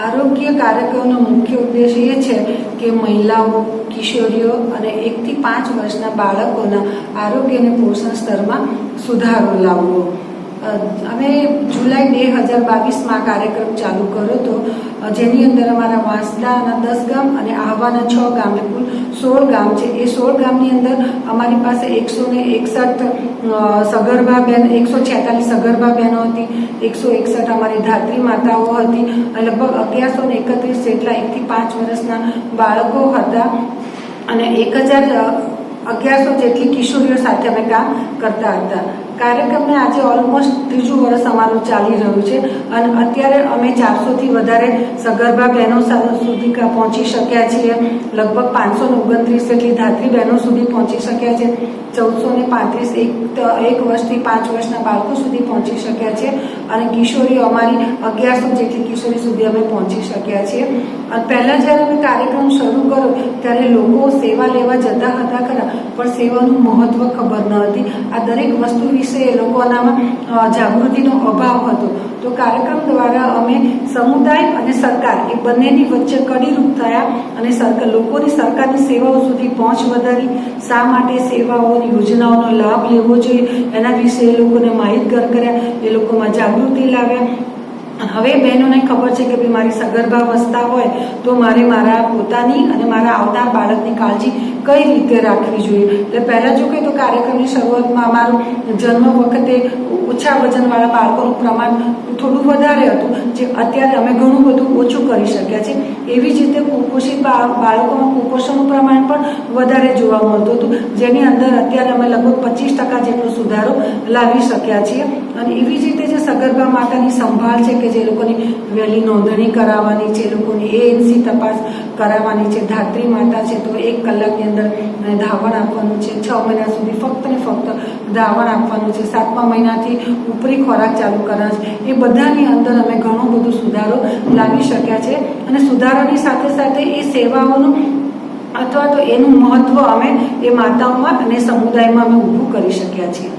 આરોગ્ય કાર્યક્રમનો મુખ્ય ઉદ્દેશ એ છે કે મહિલાઓ, કિશોરીઓ અને 1 થી 5 વર્ષના બાળકોના આરોગ્ય અને પોષણ સ્તરમાં સુધારો લાવવો. અમે જુલાઈ 2022માં કાર્યક્રમ ચાલુ કર્યો હતો, જેની અંદર અમારા વાંસદાના 10 ગામ અને આહવાના 6 ગામ, કુલ 16 ગામ છે. એ 16 ગામની અંદર અમારી પાસે 161 સગર્ભા બહેન, 146 સગર્ભા બહેનો હતી, 161 અમારી ધાત્રી માતાઓ હતી અને લગભગ 1131 જેટલા 1 થી 5 વર્ષના બાળકો હતા અને 1100 જેટલી કિશોરીઓ સાથે અમે કામ કરતા હતા. કાર્યક્રમને આજે ઓલમોસ્ટ 3જું વર્ષ અમારું ચાલી રહ્યું છે અને અત્યારે અમે 400થી વધારે સગર્ભા બહેનો સુધી પહોંચી શક્યા છીએ. લગભગ 529 જેટલી ધાત્રી બહેનો સુધી પહોંચી શક્યા છે. 1435 1 વર્ષથી 5 વર્ષના બાળકો સુધી પહોંચી શક્યા છે અને કિશોરીઓ અમારી 1100 જેટલી કિશોરી સુધી અમે પહોંચી શક્યા છીએ. અને પહેલાં જ્યારે અમે કાર્યક્રમ શરૂ કર્યો ત્યારે લોકો સેવા લેવા જતા હતા ખરા, પણ સેવાનું મહત્વ ખબર ન હતી. આ દરેક વસ્તુ વિશે એ લોકોનામાં જાગૃતિનો અભાવ હતો. તો કાર્યક્રમ દ્વારા અમે સમુદાય અને સરકાર એ બંનેની વચ્ચે કડીરૂપ થયા અને લોકોની સરકારની સેવાઓ સુધી પહોંચ વધારી. શા માટે સેવાઓની યોજનાઓનો લાભ લેવો જોઈએ એના વિશે એ લોકોને માહિતગાર કર્યા, એ લોકોમાં જાગૃતિ લાવ્યા. હવે બહેનોને ખબર છે કે ભાઈ મારી સગર્ભાવસ્થા હોય તો મારે મારા પોતાની અને મારા આવનાર બાળકની કાળજી કઈ રીતે રાખવી જોઈએ. એટલે પહેલાં જો કંઈ તો કાર્યક્રમની શરૂઆતમાં અમારું જન્મ વખતે ઓછા વજનવાળા બાળકોનું પ્રમાણ થોડું વધારે હતું, જે અત્યારે અમે ઘણું બધું ઓછું કરી શક્યા છે. એવી જ રીતે કુપોષિત બાળકોમાં કુપોષણનું પ્રમાણ પણ વધારે જોવા મળતું હતું, જેની અંદર અત્યારે અમે લગભગ 25% જેટલો સુધારો લાવી શક્યા છીએ. અને એવી જ રીતે જે સગર્ભા માતાની સંભાળ છે કે જે લોકોની વહેલી નોંધણી કરાવવાની છે, એ લોકોની ANC તપાસ કરાવવાની છે. ધાત્રી માતા છે તો 1 કલાકની અંદર ધાવણ આપવાનું છે. 6 મહિના સુધી ફક્ત ને ફક્ત ધાવણ આપવાનું છે. 7મા મહિનાથી ઉપરી ખોરાક ચાલુ કરવાનો છે. એ બધાની અંદર અમે ઘણો બધો સુધારો લાવી શક્યા છે અને સુધારાની સાથે સાથે એ સેવાઓનું અથવા તો એનું મહત્વ અમે એ માતાઓમાં અને સમુદાયમાં અમે ઊભું કરી શક્યા છીએ.